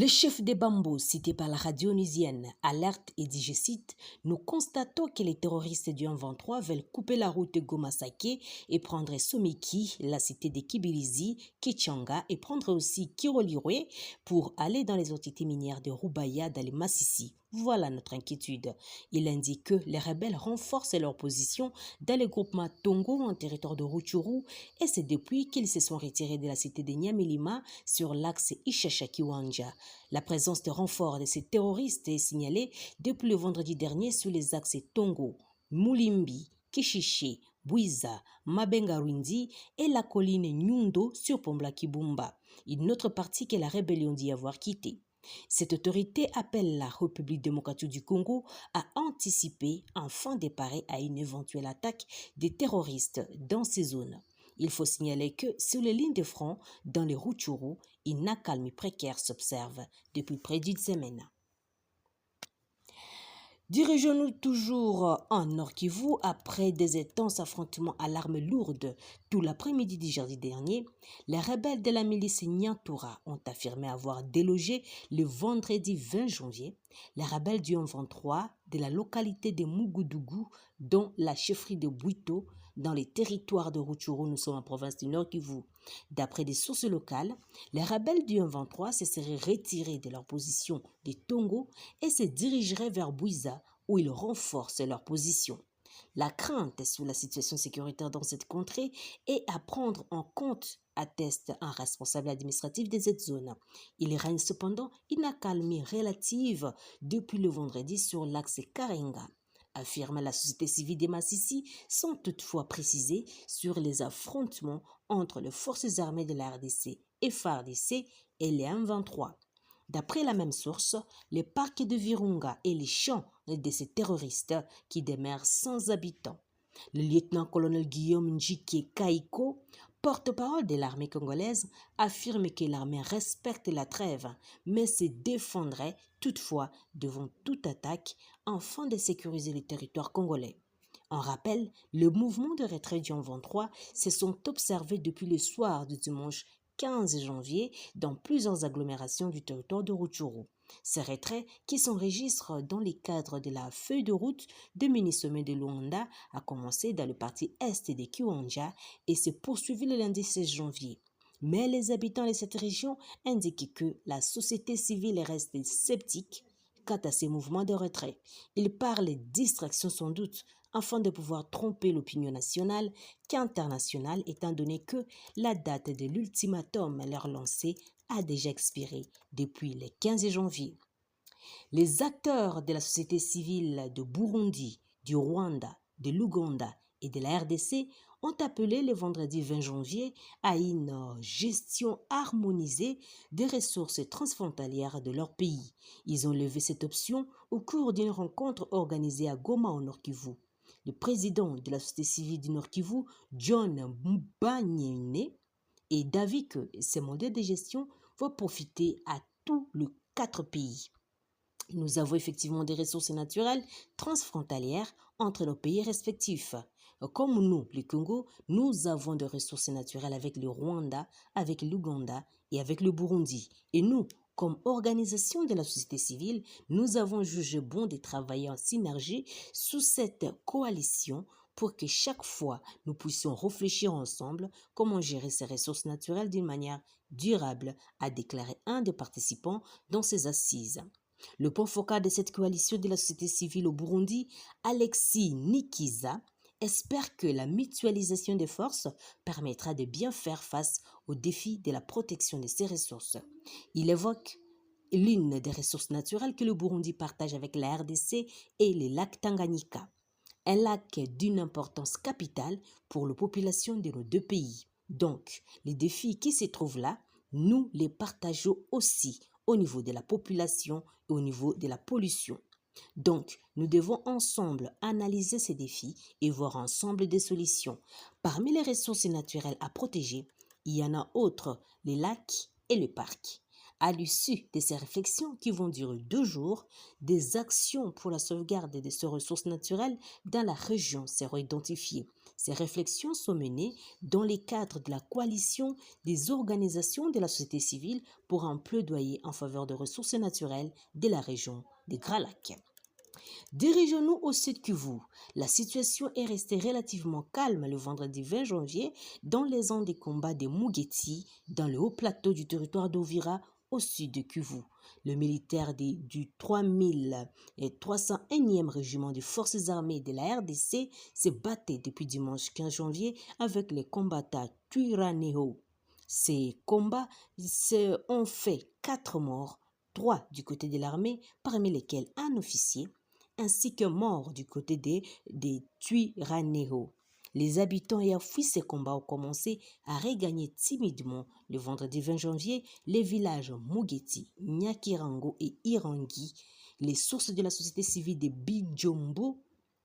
Le chef des bambous, cité par la radio onusienne, alerte et dit, je cite, nous constatons que les terroristes du 1-23 veulent couper la route de Goma-Sake et prendre Somiki, la cité de Kibirizi, Kichanga et prendre aussi Kirolirwe pour aller dans les entités minières de Rubaya dans les Massissi. Voilà notre inquiétude. Il indique que les rebelles renforcent leur position dans les groupements Tongo en territoire de Rutshuru et c'est depuis qu'ils se sont retirés de la cité de Nyamilima sur l'axe Ishasha-Kiwanja. La présence de renforts de ces terroristes est signalée depuis le vendredi dernier sur les axes Tongo, Mulimbi, Kishishi, Bwiza, Mabenga-Rwindi et la colline Nyundo sur Pombla-Kibumba, une autre partie que la rébellion dit avoir quittée. Cette autorité appelle la République démocratique du Congo à anticiper afin de parer à une éventuelle attaque des terroristes dans ces zones. Il faut signaler que sur les lignes de front, dans les Rutshuru, une accalmie précaire s'observe depuis près d'une semaine. Dirigeons-nous toujours en Nord Kivu après des intenses affrontements à l'arme lourde tout l'après-midi du jeudi dernier. Les rebelles de la milice Nyantura ont affirmé avoir délogé le vendredi 20 janvier les rebelles du 1-23 de la localité de Mugudugu, dont la chefferie de Bwito, dans les territoires de Rutshuru, nous sommes en province du Nord Kivu. D'après des sources locales, les rebelles du 1-23 se seraient retirés de leur position de Tongo et se dirigeraient vers Bwiza où ils renforcent leur position. La crainte sur la situation sécuritaire dans cette contrée est à prendre en compte, atteste un responsable administratif de cette zone. Il règne cependant une accalmie relative depuis le vendredi sur l'axe Karenga, affirme la société civile des Massissi, sans toutefois préciser sur les affrontements entre les forces armées de la RDC et FARDC et les M23. D'après la même source, les parcs de Virunga et les champs de ces terroristes qui demeurent sans habitants. Le lieutenant-colonel Guillaume Njike Kaiko, porte-parole de l'armée congolaise, affirme que l'armée respecte la trêve, mais se défendrait toutefois devant toute attaque afin de sécuriser le territoire congolais. En rappel, le mouvement de retrait du 23 se sont observés depuis le soir du dimanche 15 janvier dans plusieurs agglomérations du territoire de Rutshuru. Ces retraits, qui s'enregistrent dans le cadre de la feuille de route de mini-sommet de Luanda, a commencé dans le parti est de Kiwanja et s'est poursuivi le lundi 16 janvier. Mais les habitants de cette région indiquent que la société civile reste sceptique quant à ces mouvements de retrait. Ils parlent de distraction sans doute, afin de pouvoir tromper l'opinion nationale qu'internationale, étant donné que la date de l'ultimatum leur lancé a déjà expiré depuis le 15 janvier. Les acteurs de la société civile de Burundi, du Rwanda, de l'Ouganda et de la RDC ont appelé le vendredi 20 janvier à une gestion harmonisée des ressources transfrontalières de leur pays. Ils ont levé cette option au cours d'une rencontre organisée à Goma au Nord Kivu. Le président de la société civile du Nord Kivu, John Mbanyene, et d'avis que ces modèles de gestion vont profiter à tous les 4 pays. Nous avons effectivement des ressources naturelles transfrontalières entre nos pays respectifs. Comme nous, le Congo, nous avons des ressources naturelles avec le Rwanda, avec l'Ouganda et avec le Burundi. Et nous, comme organisation de la société civile, nous avons jugé bon de travailler en synergie sous cette coalition pour que chaque fois nous puissions réfléchir ensemble comment gérer ces ressources naturelles d'une manière durable, a déclaré un des participants dans ces assises. Le point focal de cette coalition de la société civile au Burundi, Alexis Nikiza, espère que la mutualisation des forces permettra de bien faire face aux défis de la protection de ces ressources. Il évoque l'une des ressources naturelles que le Burundi partage avec la RDC et le lac Tanganyika, un lac d'une importance capitale pour la population de nos deux pays. Donc, les défis qui se trouvent là, nous les partageons aussi au niveau de la population et au niveau de la pollution. Donc, nous devons ensemble analyser ces défis et voir ensemble des solutions. Parmi les ressources naturelles à protéger, il y en a autres, les lacs et les parcs. À l'issue de ces réflexions qui vont durer 2 jours, des actions pour la sauvegarde de ces ressources naturelles dans la région seront identifiées. Ces réflexions sont menées dans les cadres de la coalition des organisations de la société civile pour un plaidoyer en faveur des ressources naturelles de la région des Grands Lacs. Dirigeons-nous au sud Kivu. La situation est restée relativement calme le vendredi 20 janvier dans les zones des combats de Mugeti, dans le haut plateau du territoire d'Ovira, au sud de Kivu. Le militaire du 3301e régiment des forces armées de la RDC se battait depuis dimanche 15 janvier avec les combattants Twiraneho. Ces combats ont fait 4 morts, 3 du côté de l'armée, parmi lesquels un officier, ainsi que morts du côté des Twiraneho. Les habitants ayant fui ces combats ont commencé à regagner timidement le vendredi 20 janvier les villages Mugeti, Nyakirango et Irangi, les sources de la société civile de Bijombo,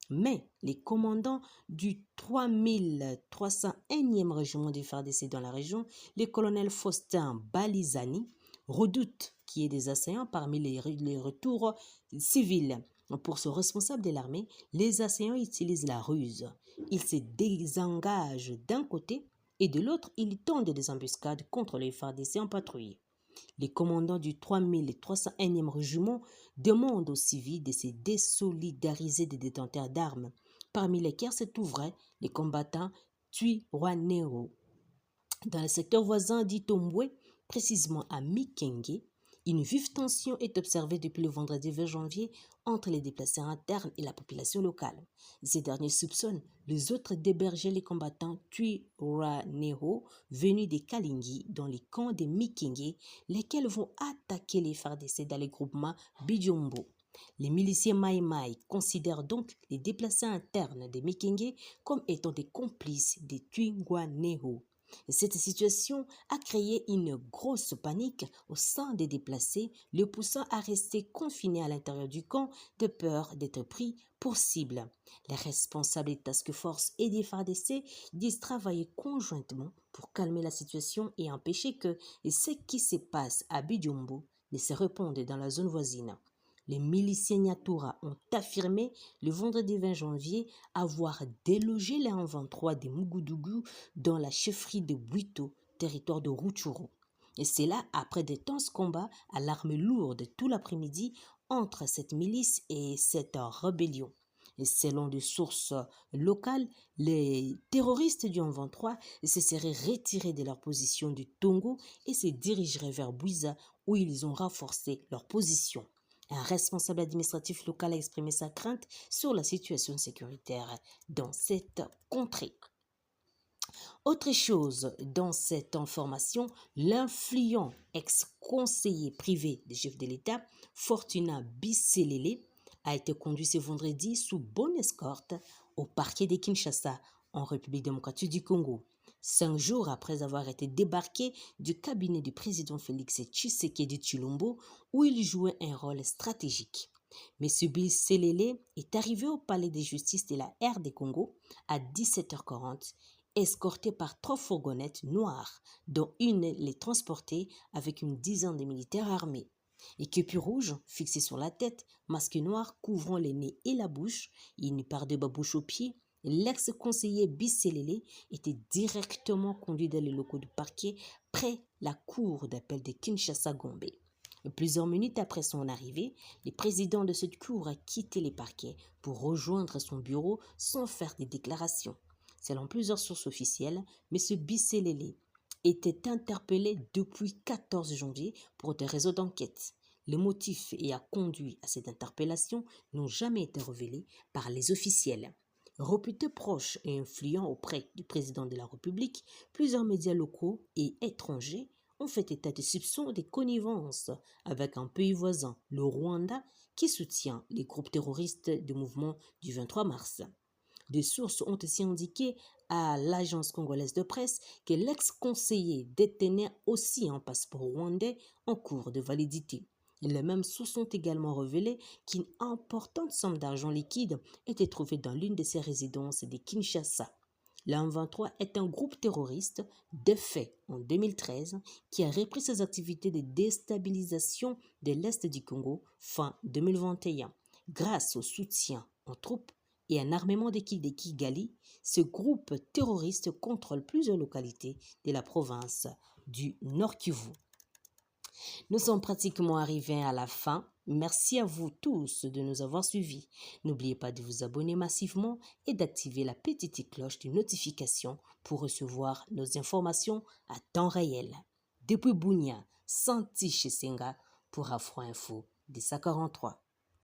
mais les commandants du 3301e régiment de FARDC dans la région, le colonel Faustin Balizani, redoutent qu'il y ait des assaillants parmi les retours civils. Pour ce responsable de l'armée, les assaillants utilisent la ruse. Ils se désengagent d'un côté et de l'autre, ils tendent des embuscades contre les FARDC en patrouille. Les commandants du 3301e régiment demandent aux civils de se désolidariser des détenteurs d'armes, parmi lesquels se trouveraient les combattants Twiraneho. Dans le secteur voisin d'Itombwe, précisément à Mikenge, une vive tension est observée depuis le vendredi 20 janvier entre les déplacés internes et la population locale. Ces derniers soupçonnent les autres d'héberger les combattants Twiraneho venus des Kalingi dans les camps de Mikenge, lesquels vont attaquer les FARDC dans les groupements Bijombo. Les miliciens Mai Mai considèrent donc les déplacés internes de Mikenge comme étant des complices des Twiraneho. Cette situation a créé une grosse panique au sein des déplacés, le poussant à rester confinés à l'intérieur du camp de peur d'être pris pour cible. Les responsables des task force et des FARDC disent travailler conjointement pour calmer la situation et empêcher que ce qui se passe à Bijombo ne se répande dans la zone voisine. Les miliciens Nyatura ont affirmé le vendredi 20 janvier avoir délogé les 23 des Mugudugu dans la chefferie de Buito, territoire de Rutshuru. Et c'est là après des tenses combats à l'arme lourde tout l'après-midi entre cette milice et cette rébellion. Et selon des sources locales, les terroristes du 23 se seraient retirés de leur position du Tongo et se dirigeraient vers Buiza où ils ont renforcé leur position. Un responsable administratif local a exprimé sa crainte sur la situation sécuritaire dans cette contrée. Autre chose dans cette information, l'influent ex-conseiller privé du chef de l'État, Fortuna Bisselele, a été conduit ce vendredi sous bonne escorte au parquet de Kinshasa, en République démocratique du Congo. 5 jours après avoir été débarqué du cabinet du président Félix Tshisekedi Tshilombo, où il jouait un rôle stratégique. M. Bisselele est arrivé au palais de justice de la RD Congo à 17h40, escorté par 3 fourgonnettes noires, dont une les transportait avec une dizaine de militaires armés. Équipe rouge fixée sur la tête, masque noir couvrant les nez et la bouche, et une paire de babouches aux pieds, l'ex-conseiller Bisselele était directement conduit dans les locaux du parquet près la cour d'appel de Kinshasa-Gombe. Plusieurs minutes après son arrivée, le président de cette cour a quitté les parquets pour rejoindre son bureau sans faire des déclarations. Selon plusieurs sources officielles, M. Bisselele était interpellé depuis 14 janvier pour des raisons d'enquête. Les motifs ayant conduit à cette interpellation n'ont jamais été révélés par les officiels. Réputé proche et influent auprès du président de la République, plusieurs médias locaux et étrangers ont fait état de soupçons de connivence avec un pays voisin, le Rwanda, qui soutient les groupes terroristes du mouvement du 23 mars. Des sources ont aussi indiqué à l'agence congolaise de presse que l'ex-conseiller détenait aussi un passeport rwandais en cours de validité. Les mêmes sources ont également révélé qu'une importante somme d'argent liquide était trouvée dans l'une de ses résidences de Kinshasa. L'M23 est un groupe terroriste défait en 2013 qui a repris ses activités de déstabilisation de l'Est du Congo fin 2021 grâce au soutien en troupes et un armement des Kigali, ce groupe terroriste contrôle plusieurs localités de la province du Nord Kivu. Nous sommes pratiquement arrivés à la fin. Merci à vous tous de nous avoir suivis. N'oubliez pas de vous abonner massivement et d'activer la petite cloche de notification pour recevoir nos informations à temps réel. Depuis Bunia, Santi Chisenga pour Afro Info 1043.